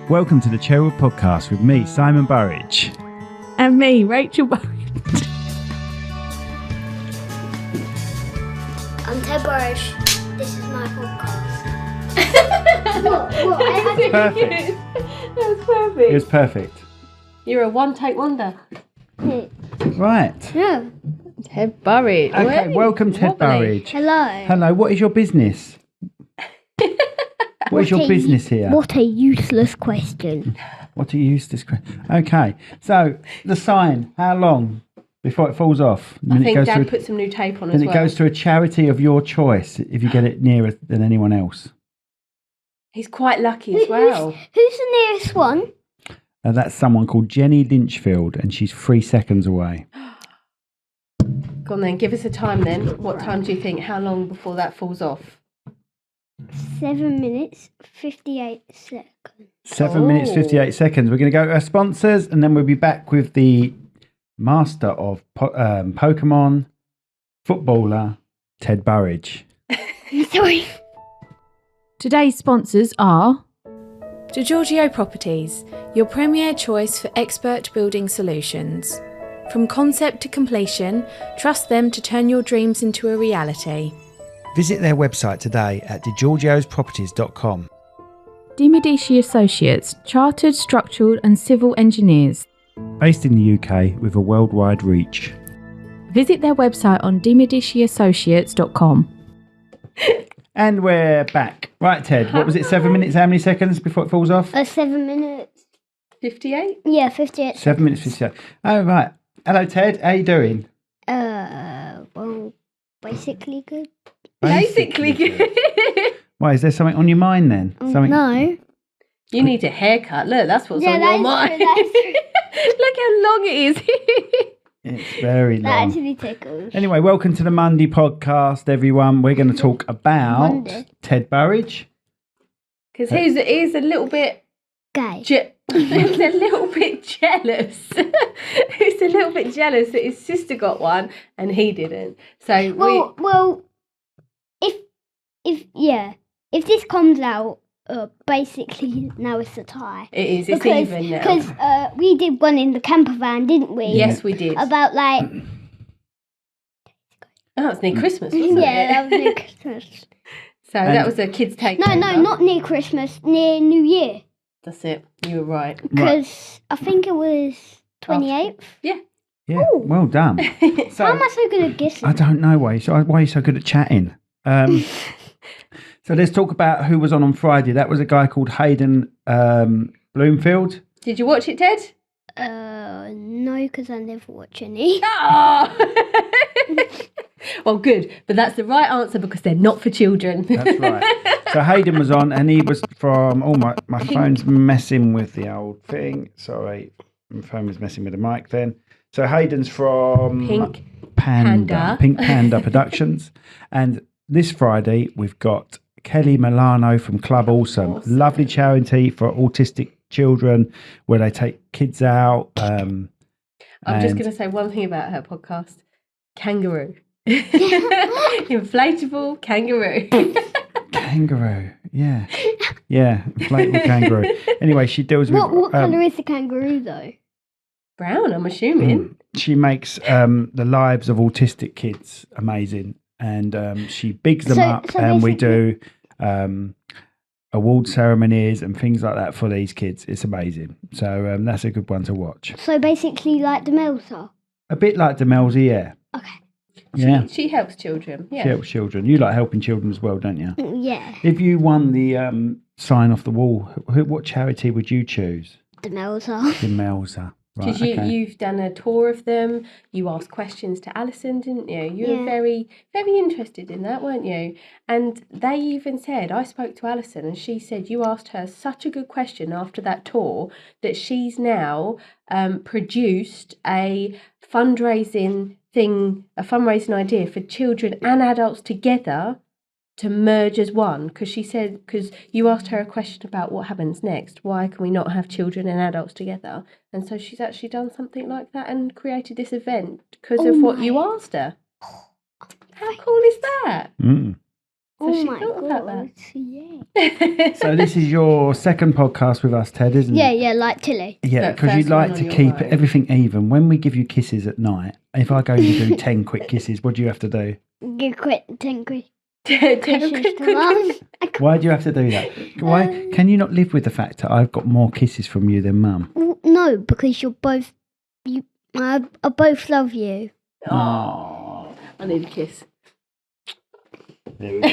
Welcome to the Cherrywood Podcast with me, Simon Burridge. And me, Rachel Burridge. I'm Ted Burridge. This is my podcast. Perfect. That was perfect. It was perfect. You're a one-take wonder. Right. Yeah. Ted Burridge. Okay, welcome Ted Burridge. Hello. Hello, what is your business? What is your business here? What a useless question. What do you use this? Okay, so the sign, how long before it falls off? I think Dad put some new tape on as Then well. it goes to a charity of your choice if you get it nearer than anyone else. He's quite lucky as well. Who's the nearest one? That's someone called Jenny Lynchfield, and she's 3 seconds away. Go on then, give us a time then. What time do you think? How long before that falls off? 7 minutes, 58 seconds. 7 minutes, 58 seconds. We're going to go to our sponsors, and then we'll be back with the master of Pokemon, footballer, Ted Burridge. Sorry. Today's sponsors are DiGiorgio Properties, your premier choice for expert building solutions. From concept to completion, trust them to turn your dreams into a reality. Visit their website today at digiorgiosproperties.com. De Medici Associates, chartered structural and civil engineers. Based in the UK with a worldwide reach. Visit their website on demediciassociates.com. And we're back. Right, Ted, what was it, 7 minutes, how many seconds before it falls off? 7 minutes. 58? Yeah, 58 7 minutes, 58. Oh, right. Hello, Ted. How you doing? Well, basically good. Basically good. Why, is there something on your mind then? Something? No. You need a haircut. Look, that's what's on that your is mind. true, that is true. Look how long it is. It's very That long. actually tickles. Anyway, welcome to the Monday podcast, everyone. We're going to talk about Monday. Ted Burridge. Because he's a little bit... Gay. He's a little bit jealous. He's a little bit jealous that his sister got one and he didn't. So Well, if this comes out, basically now it's a tie. it is. It's even now. Because we did one in the camper van, didn't we? Yes, we did. About like Oh, it's near Christmas, wasn't it? yeah, that was near Christmas. So that was a kid's take. No, not near Christmas, near New Year. That's it. You were right. Because I think it was 28th. Yeah. Yeah, well done. So, How am I so good at guessing? I don't know why you're so good at chatting. So let's talk about who was on Friday. That was a guy called Hayden Bloomfield. Did you watch it, Ted? No, because I never watch any. Oh! Well, good. But that's the right answer because they're not for children. That's right. So Hayden was on, and he was from... Oh, my phone's messing with the old thing. Sorry, my phone was messing with the mic then. So Hayden's from... Pink Panda Productions. And this Friday, we've got Kelly Milano from Club Awesome. Lovely charity for autistic children where they take kids out. I'm just going to say one thing about her podcast. Kangaroo. Inflatable kangaroo. Kangaroo, yeah. Yeah, inflatable kangaroo. Anyway, she deals with... What colour is the kangaroo, though? Brown, I'm assuming. She makes the lives of autistic kids amazing. And she bigs them up, and we do award ceremonies and things like that for these kids. It's amazing. So that's a good one to watch. So basically like Demelza? A bit like Demelza, yeah. Okay. Yeah. She helps children. Yeah. She helps children. You like helping children as well, don't you? Yeah. If you won the sign off the wall, what charity would you choose? Demelza. Demelza. Right, Because you've done a tour of them, you asked questions to Alison, didn't you? You were very, very interested in that, weren't you? And they even said, I spoke to Alison and she said you asked her such a good question after that tour that she's now produced a fundraising idea for children and adults together to merge as one, because she said, because you asked her a question about what happens next, why can we not have children and adults together? And so she's actually done something like that and created this event because of what you asked her. How cool is that? So she thought about God. Yeah. that. So this is your second podcast with us, Ted, isn't it? Yeah, like Tilly. Yeah, But because you first one like on to your keep own. everything even. When we give you kisses at night, if I go and do 10 quick kisses, what do you have to do? Give quick 10 quick. Quick. Kisses to Mum. Why do you have to do that? Why can you not live with the fact that I've got more kisses from you than Mum? Well, no, because you're both. I both love you. Oh, I need a kiss. There we go.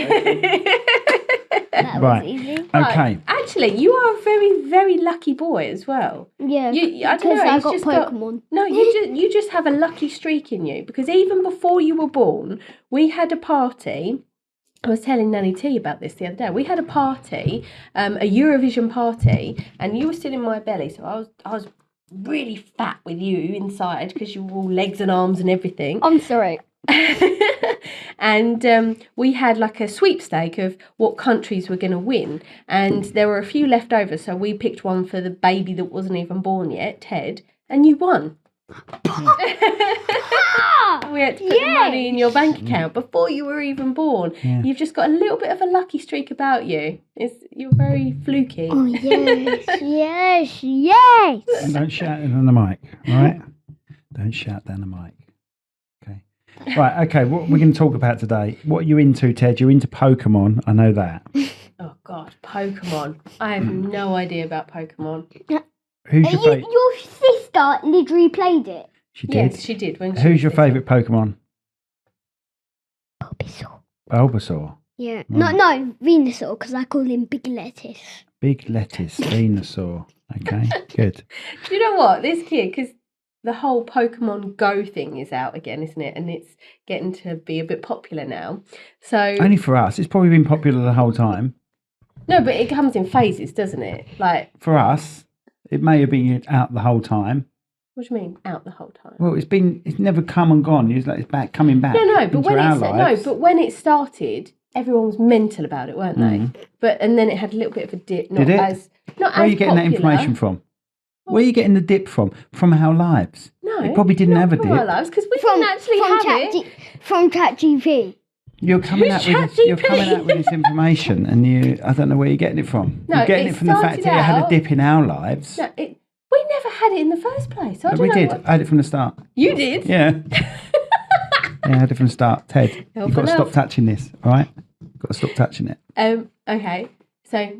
That Right. was easy. Okay. Right. Actually, you are a very, very lucky boy as well. Yeah, I don't because know. I It's got just Pokemon. No, you just have a lucky streak in you, because even before you were born, we had a party. I was telling Nanny T about this the other day. We had a party, a Eurovision party, and you were still in my belly, so I was really fat with you inside because you were all legs and arms and everything. I'm sorry. And we had like a sweepstake of what countries were going to win, and there were a few left over, so we picked one for the baby that wasn't even born yet, Ted, and you won. We had to put the money in your bank account before you were even born. Yeah. You've just got a little bit of a lucky streak about you. You're very fluky. Oh, yes, yes. And don't shout it on the mic, all right? Don't shout down the mic. Okay. Right, okay, what we're going to talk about today. What are you into, Ted? You're into Pokemon, I know that. Oh, God, Pokemon. I have no idea about Pokemon. Who's your favourite? Your sister literally played it. She did. Yes, she did. When she Who's was your little. favourite Pokemon? Bulbasaur. Bulbasaur. Yeah. Right. No, Venusaur, because I call him Big Lettuce. Big Lettuce, Venusaur. Okay, good. Do you know what? This kid, because the whole Pokemon Go thing is out again, isn't it? And it's getting to be a bit popular now. So Only for us. It's probably been popular the whole time. no, but it comes in phases, doesn't it? Like, For us, it may have been out the whole time. what do you mean out the whole time? Well, it's never come and gone. It's like it's back, coming back. No, but into when our it lives. but when it started, everyone was mental about it, weren't they? And then it had a little bit of a dip. Not Did it? as not Where are as you getting that popular. information from? Where are you getting the dip from? From our lives. No, It probably didn't not have a from dip. our lives, because we didn't actually have it. From ChatGPT. You're coming Who's out with this, you're ChatGPT? coming out with this information, and I don't know where you're getting it from. No, you're getting it it from the fact started that it had a out- dip in our lives. No, we never had it in the first place. I But don't we know did. what- I had it from the start. You did. Yeah. I had it from the start. Ted, Help you've got to enough. stop touching this, all right? Got to stop touching it. Okay, so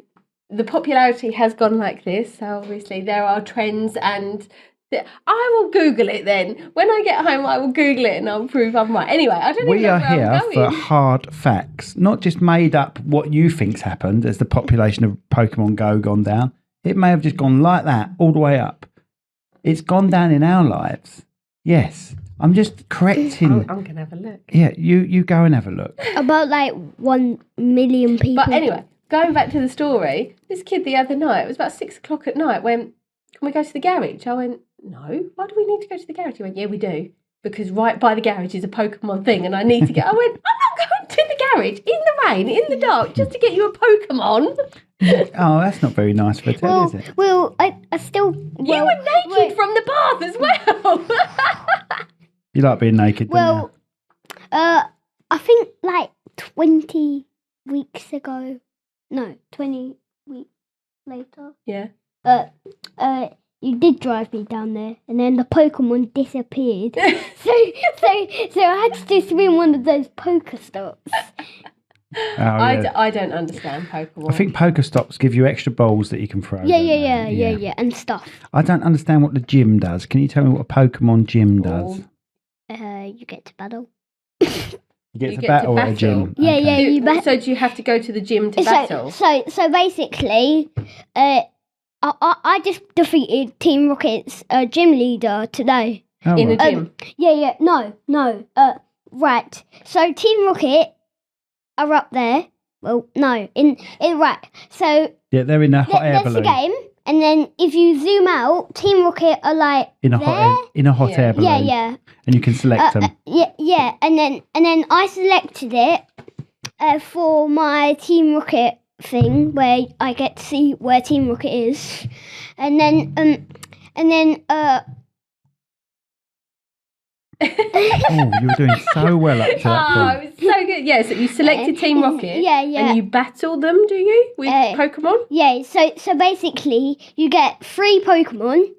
the popularity has gone like this. So obviously there are trends, and I will Google it then. When I get home, I will Google it and I'll prove I'm right. Anyway, I don't even We know are where here I'm for going. hard facts, not just made up what you think's happened as the population of Pokemon Go gone down. It may have just gone like that all the way up. It's gone down in our lives. Yes. I'm just correcting. I'm going to have a look. Yeah, you go and have a look. About like 1 million people. But anyway, going back to the story, this kid the other night, it was about 6 o'clock at night, went, "Can we go to the garage?" I went, "No, why do we need to go to the garage?" He went, "Yeah, we do. Because right by the garage is a Pokemon thing and I need to get..." I went, "I'm not going to the garage in the rain, in the dark, just to get you a Pokemon." Oh, that's not very nice for a Ted, is it? Well, I still. You were naked from the bath as well. You like being naked, don't Well, I think like 20 weeks ago. No, 20 weeks later. Yeah. You did drive me down there, and then the Pokemon disappeared. so I had to just win one of those Pokestops. you? Oh, yeah. I don't understand Pokemon. I think Pokestops give you extra balls that you can throw. Yeah, don't yeah, they? yeah, yeah, yeah, and stuff. I don't understand what the gym does. Can you tell me what a Pokemon gym does? You get to battle. You get You to get battle to at a gym. battle. Yeah, yeah. you bet- So do you have to go to the gym to battle? So basically, I just defeated Team Rocket's gym leader today. Oh, In a right. gym? Yeah, no. Right. So Team Rocket are up there. Well, no, in right. So Yeah, they're in a hot air there's the balloon. game, and then if you zoom out, Team Rocket are like In a there. hot Yeah. air balloon. Yeah, And you can select them. yeah, and then I selected it for my Team Rocket thing where I get to see where Team Rocket is, and then Oh, you were doing so well up to that point. It was so good. Yeah, so you selected Team Rocket. Yeah. And you battle them, do you, with Pokemon? Yeah, so basically you get 3 Pokemon,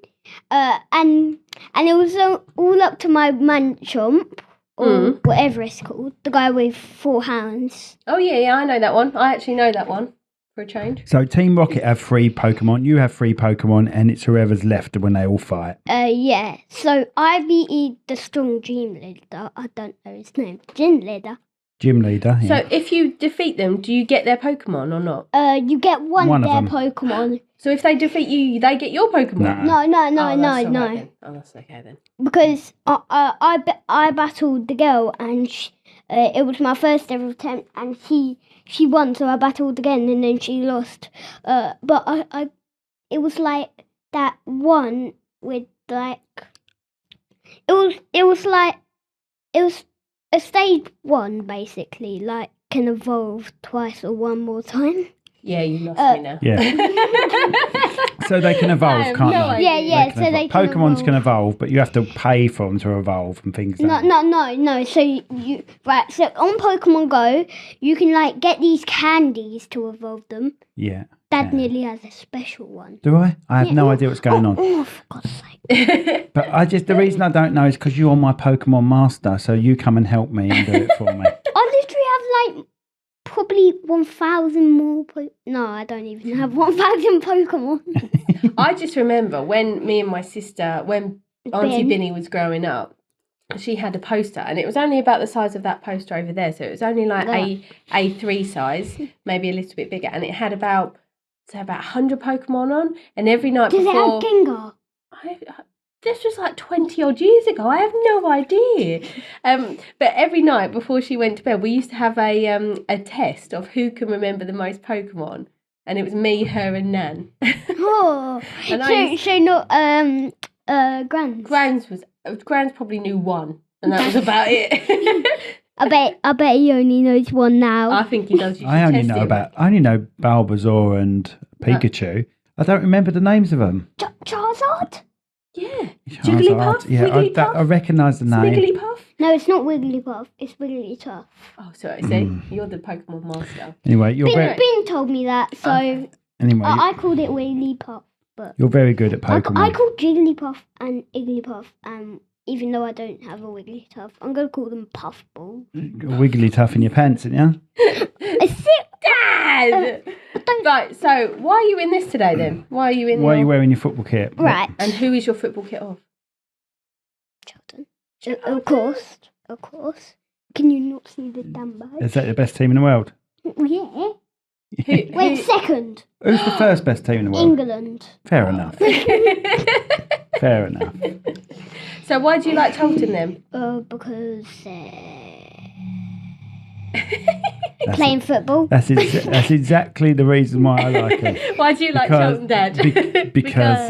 and it was all up to my Manchomp, or whatever it's called, the guy with 4 hands. Oh, yeah, I know that one. I actually know that one, for a change. So Team Rocket have 3 Pokemon, you have 3 Pokemon, and it's whoever's left when they all fight. Yeah, so I beat the strong gym leader, I don't know his name, Gym leader. Gym leader. Yeah. So if you defeat them, do you get their Pokemon or not? You get one of their them. Pokemon. So if they defeat you, they get your Pokemon? No. No. Oh, that's okay then. Because I battled the girl, and it was my first ever attempt, and she won, so I battled again, and then she lost. But I it was like that one with like it was a stage 1 basically, like can evolve twice or one more time. Yeah, you lost me now. Yeah. So they can evolve, can't they? Yeah. So they can Pokemon's evolve. can evolve, but you have to pay for them to evolve and things like that. No. So you right. So on Pokemon Go, you can like get these candies to evolve them. Yeah. Dad nearly has a special one. Do I? I have no idea what's going on. Oh, for God's sake! But the reason I don't know is because you're my Pokemon master, so you come and help me and do it for me. I literally have like probably 1,000 more. No, I don't even have 1,000 Pokemon. I just remember when me and my sister, when Auntie Binny was growing up, she had a poster, and it was only about the size of that poster over there. So it was only like A3 size, maybe a little bit bigger, and it had about 100 Pokemon on. And every night Does before, it have Gengar? this was like 20 odd years ago. I have no idea. But every night before she went to bed, we used to have a test of who can remember the most Pokemon, and it was me, her, and Nan. Oh, And so not Grand's. Grand's probably knew 1, and that was about it. I bet he only knows 1 now. I think he does. I only know Bulbasaur and Pikachu. I don't remember the names of them. Charizard? Yeah. Charizard, Jigglypuff? yeah, Wigglypuff? I recognise the name. Wigglypuff? No, it's not Wigglypuff. It's Wigglytuff. Oh, sorry. See, you're the Pokemon master. Anyway, Bing told me that, so Anyway, I called it Wigglypuff. But you're very good at Pokemon. I called Jigglypuff and Igglypuff, even though I don't have a Wigglytuff, I'm going to call them Puffball. Wigglytuff in your pants, didn't you? Dad! Right, so why are you in this today then? Why are you in Why are you wearing your football kit? Right. And who is your football kit of? Charlton. Of course. Can you not see the damn badge? Is that the best team in the world? Yeah. Who, Wait, second. Who's the first best team in the world? England. Fair enough. Fair enough. So why do you like Charlton then? Because playing football. That's exactly the reason why I like it. Why do you like Charlton, Dad? Because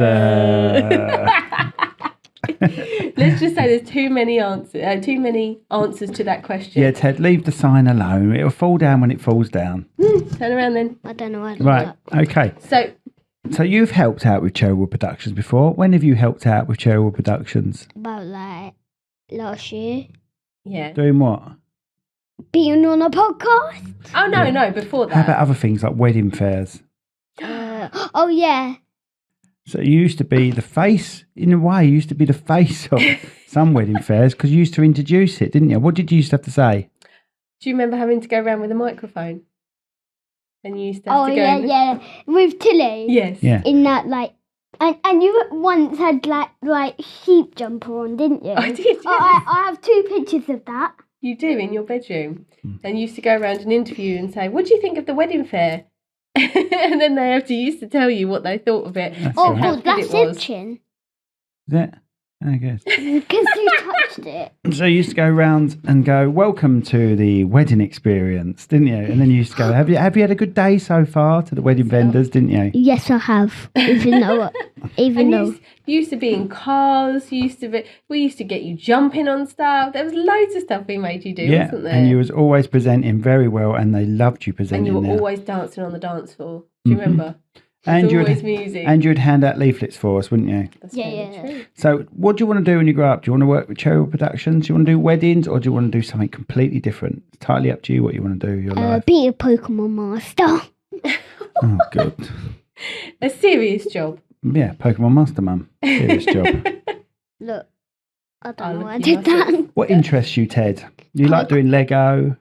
let's just say there's too many answers to that question. yeah, Ted, leave the sign alone. It'll fall down when it falls down. Turn around then. I don't know why. Right. Okay. So you've helped out with Cherrywood Productions before. When have you helped out with Cherrywood Productions? About like last year. Yeah. Doing what? Being on a podcast. Oh no, before How about that. other things like wedding fairs? Oh yeah. So you used to be the face, in a way, you used to be the face of some wedding fairs because you used to introduce it, didn't you? What did you used to have to say? Do you remember having to go around with a microphone? And you used to have Oh to go. yeah. With Tilly. Yes. Yeah. In that like, and you once had like sheep jumper on, didn't you? I did. Oh, I have 2 pictures of that. You do in your bedroom. And you used to go around and interview and say, "What do you think of the wedding fair?" And then they used to tell you what they thought of it. That's Oh all right. God, that's itching. Is that? I guess. Because you touched it. So you used to go around and go, "Welcome to the wedding experience," didn't you? And then you used to go, "Have you had a good day so far?" To the wedding vendors, didn't you? Yes, I have. Even though. You used to be in cars. We used to get you jumping on stuff. There was loads of stuff we made you do, wasn't there? And you was always presenting very well, and they loved you And presenting. you were there. always dancing on the dance floor. Do you remember? And always music. And you'd hand out leaflets for us, wouldn't you? That's Yeah, very yeah. true. So what do you want to do when you grow up? Do you want to work with Cherrywood Productions? Do you want to do weddings, or do you want to do something completely different? It's entirely up to you what you want to do with your life. Be a Pokemon master. Oh, good. A serious job. Yeah, Pokemon Master Mum. Serious job. Look, I don't Oh, know look, why I you did must have- that. What interests you, Ted? You like doing Lego?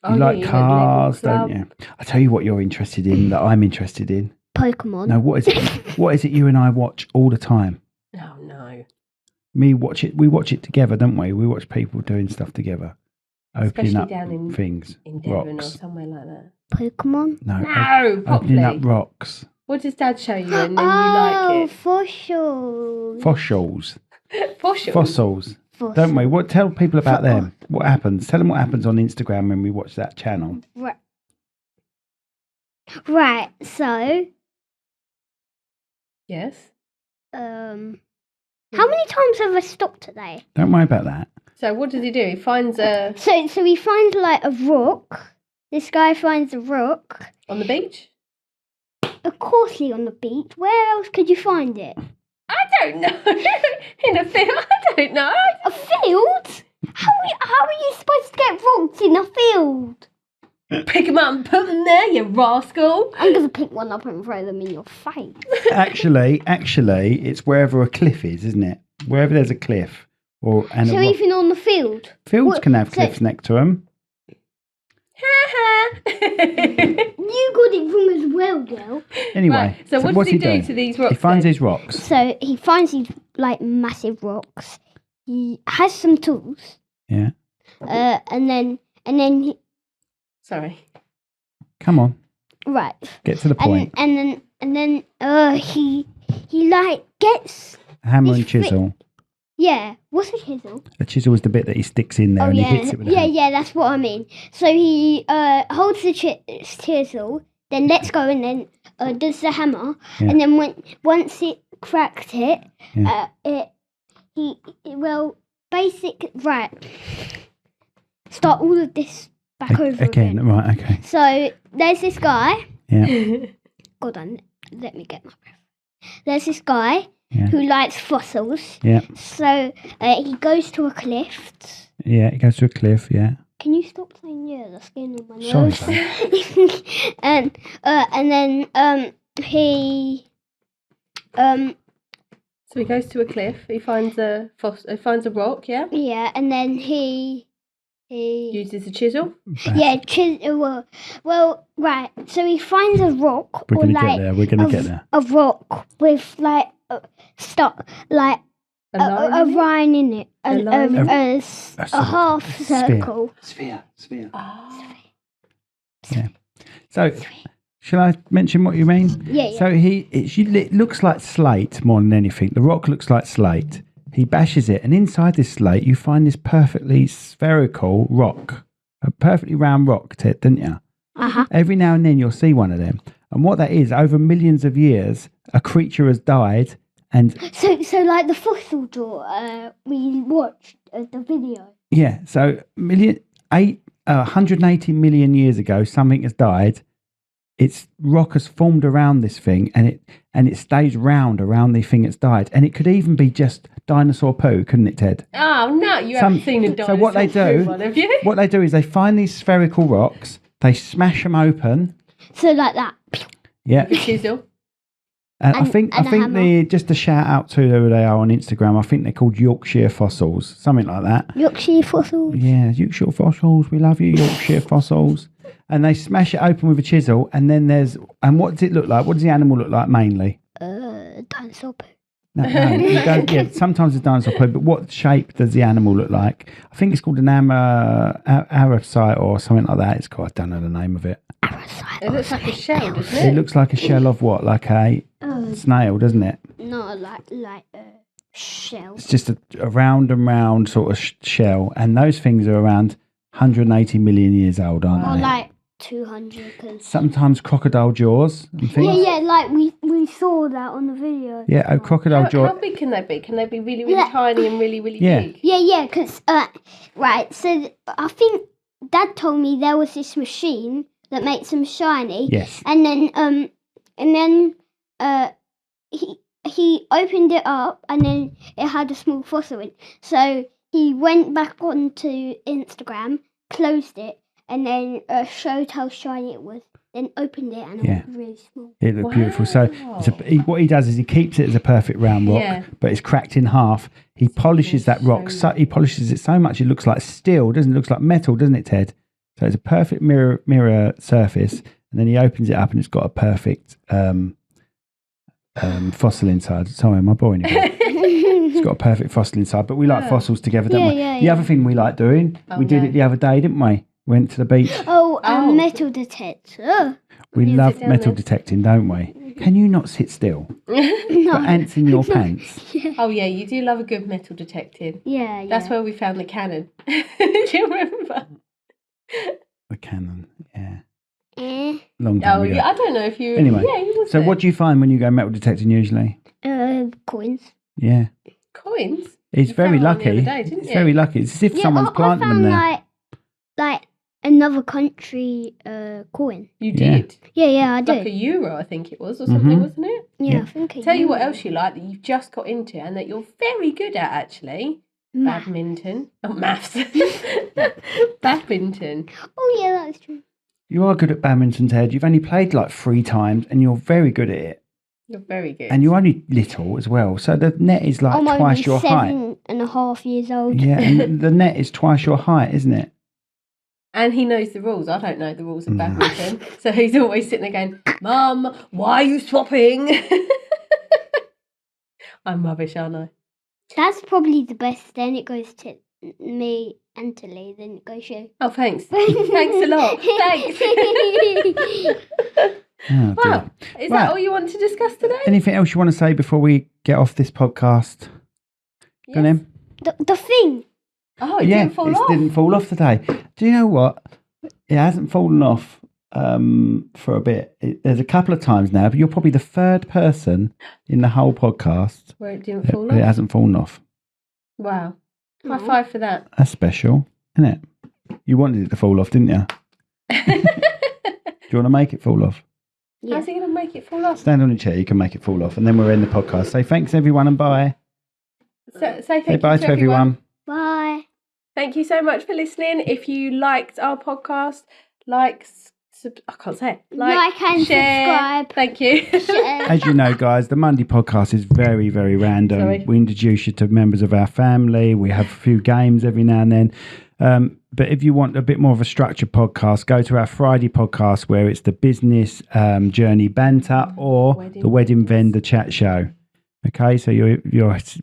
You like you went cars, Lego don't Club. you? I tell you what you're interested in that I'm interested in. Pokemon. No, what is it? What is it you and I watch all the time? Oh, no. We watch it together, don't we? We watch people doing stuff together. Opening Especially up down in- things. In Devon or Rocks. somewhere like that. Pokemon. No, No, opening properly. up rocks. What does Dad show you and then Oh, you like fossils. Fossils. it? Fossils. Fossils. Don't we? What? Tell people about them. What happens? Tell them what happens on Instagram when we watch that channel. Right. So, Yes. how many times have I stopped today? Don't worry about that. So what does he do? He finds a... So he finds like a rock. This guy finds a rock. On the beach? Of course, he on the beach. Where else could you find it? I don't know. In a field? I don't know. A field? How are you supposed to get rocks in a field? Pick them up and put them there, you rascal. I'm gonna pick one up and throw them in your face. Actually, it's wherever a cliff is, isn't it? Wherever there's a cliff or and So a rock. even on the field. Fields what- can have so- cliffs next to them. You got it wrong as well, girl. Anyway, Right, so what what's does he do doing? to these rocks? He finds then? his rocks. So he finds these like massive rocks. He has some tools. Yeah. And then he, Sorry. Come on, right. get to the point. And then he like gets Hammer and this fi- chisel. yeah. What's a chisel? The chisel is the bit that he sticks in there and he hits it with a hammer. yeah. That's what I mean. So he holds the chisel, then lets go, and then does the hammer, Yeah. and then once it cracked it, Yeah. right. Start all of this back over Again, again. right? Okay. So there's this guy. Yeah. Hold on, let me get my breath. There's this guy Yeah. who likes fossils. Yeah. So he goes to a cliff. Yeah. It goes to a cliff. Yeah. Can you stop saying yeah? That's getting on my Sorry, nerves. and then he So he goes to a cliff. He finds a rock. Yeah. yeah, and then he Uses a chisel. well right. So he finds a rock We're or gonna like get there. We're gonna get there. a rock with like a A line. in it? line in it, A line in a sort of half sphere. circle. Sphere. Oh. So, shall I mention what you mean? Yeah. So it looks like slate more than anything. The rock looks like slate. He bashes it, and inside this slate, you find this perfectly spherical rock, a perfectly round rock, Ted, didn't you? Uh-huh. Every now and then you'll see one of them. And what that is, over millions of years, a creature has died, and So like the fossil draw we watched the video. yeah, so 180 million years ago, something has died. Its rock has formed around this thing, and it stays round around the thing that's died. And it could even be just dinosaur poo, couldn't it, Ted? Oh no! You haven't seen a dinosaur. So what they do, one, have you? what they do is they find these spherical rocks, they smash them open. So like that. Yeah, The chisel. and I And- think and a hammer. they just a shout out to who they are on Instagram. I think they're called Yorkshire Fossils, something like that. Yorkshire fossils. Yeah, Yorkshire Fossils. We love you, Yorkshire Fossils. And they smash it open with a chisel, and then what does it look like? What does the animal look like mainly? Dinosaur poo. No, you don't. Yeah, sometimes it's dinosaur poo, but what shape does the animal look like? I think it's called an aracite or something like that. It's called. I don't know the name of it. It looks like a shell, doesn't It it? looks like a shell of what? Like a snail, doesn't it? No, like a shell. It's just a round and round sort of shell, and those things are around 180 million years old, aren't Or they? like 200. Cause Sometimes crocodile jaws and things. yeah, like we saw that on the video. Yeah, a crocodile jaw. How big can they be? Can they be really, really Yeah. tiny and really, really Yeah. big? Yeah, because right. So I think Dad told me there was this machine that makes them shiny. Yes. And then he opened it up and then it had a small fossil in. So he went back onto Instagram, closed it, and then showed how shiny it was. Then opened it and it was really small. It looked beautiful. So what he does is he keeps it as a perfect round rock, but it's cracked in half. He polishes that rock. He polishes it so much it looks like steel, doesn't it? It looks like metal, doesn't it, Ted? So it's a perfect mirror surface, and then he opens it up and it's got a perfect fossil inside. Sorry, am I boring you? It's got a perfect fossil inside, but we like fossils together, don't we? The other thing we like doing, we did it the other day, didn't we? Went to the beach. Metal detector. We love metal detecting, don't we? Can you not sit still? Got ants in your pants. Oh yeah, you do love a good metal detecting. Yeah. That's where we found the cannon. Do you remember? The cannon, yeah. Eh. Long time ago. Yeah, I don't know if you... Anyway, yeah, you so what do you find when you go metal detecting usually? Coins. Yeah. Coins? He's You very found one the lucky. other day, didn't It's you? very lucky. It's as if someone's planted them there. Like another country coin. You did? Yeah, I did. Like a euro, I think it was, or something, wasn't it? Yeah, I think Tell you what else you like that you've just got into and that you're very good at, actually. Math. Badminton. Oh, maths. Badminton. Oh, yeah, that's true. You are good at badminton, Ted. You've only played like 3 times and you're very good at it. You're very good. And you're only little as well. So the net is like I'm twice your height. only 7.5 years old. Yeah, and the net is twice your height, isn't it? And he knows the rules. I don't know the rules of badminton. So he's always sitting there going, Mum, why are you swapping? I'm rubbish, aren't I? That's probably the best. Then it goes to me and to Lee. Then it goes you. Oh, thanks. Thanks a lot. Thanks. Oh, Wow. Is that all you want to discuss today? Anything else you want to say before we get off this podcast? Go on then. The thing. Oh, it didn't fall off. It didn't fall off today. Do you know what? It hasn't fallen off for a bit. There's a couple of times now, but you're probably the 3rd person in the whole podcast Where it didn't fall It off. hasn't fallen off. Wow. High five for that. That's special, isn't it? You wanted it to fall off, didn't you? Do you want to make it fall off? Yeah. How's he going to make it fall off? Stand on your chair, you can make it fall off, and then we'll end the podcast. Say thanks, everyone, and bye. Say Bye to everyone. Bye. Thank you so much for listening. If you liked our podcast, I can't say it. Like and share. subscribe. Thank you. As you know, guys, the Monday podcast is very, very random. Sorry. We introduce you to members of our family. We have a few games every now and then. But if you want a bit more of a structured podcast, go to our Friday podcast where it's the business journey banter or the wedding vendor chat show. Okay, so you'll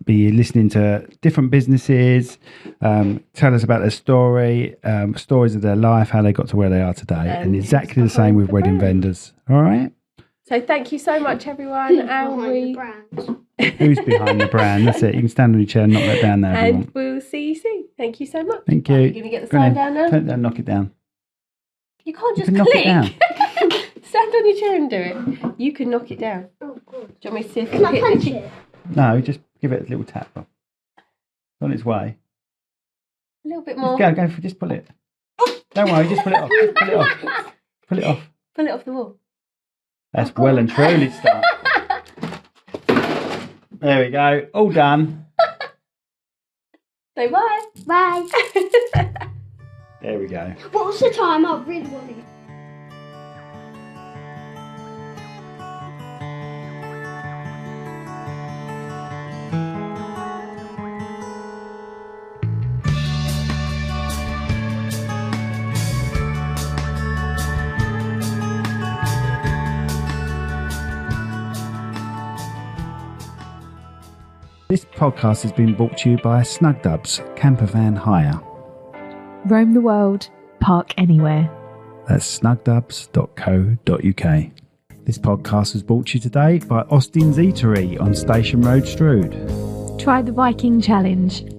be listening to different businesses, tell us about their story, stories of their life, how they got to where they are today, and exactly the same with wedding vendors. All right? So thank you so much, everyone. Who's behind the brand? That's it. You can stand on your chair and knock that down there if you And want. we'll see you soon. Thank you so much. Thank you. Are you going to get the Go on sign then. down now? Turn it down, knock it down. You can't just can knock click. it down. Stand on your chair and do it. You can knock it down. Oh, good. Do you want me to see if Can I hit punch the- it? No, just give it a little tap. It's on its way. A little bit more. Just pull it. Don't worry, just pull it off. Just pull it off. Pull it off. Pull it off the wall. That's well and truly start. There we go. All done. Say bye. Bye. There we go. What's the time? I really want it. This podcast has been brought to you by Snug Dubs Camper Van Hire. Roam the world, park anywhere. That's snugdubs.co.uk. This podcast was brought to you today by Austin's Eatery on Station Road, Strood. Try the Viking Challenge.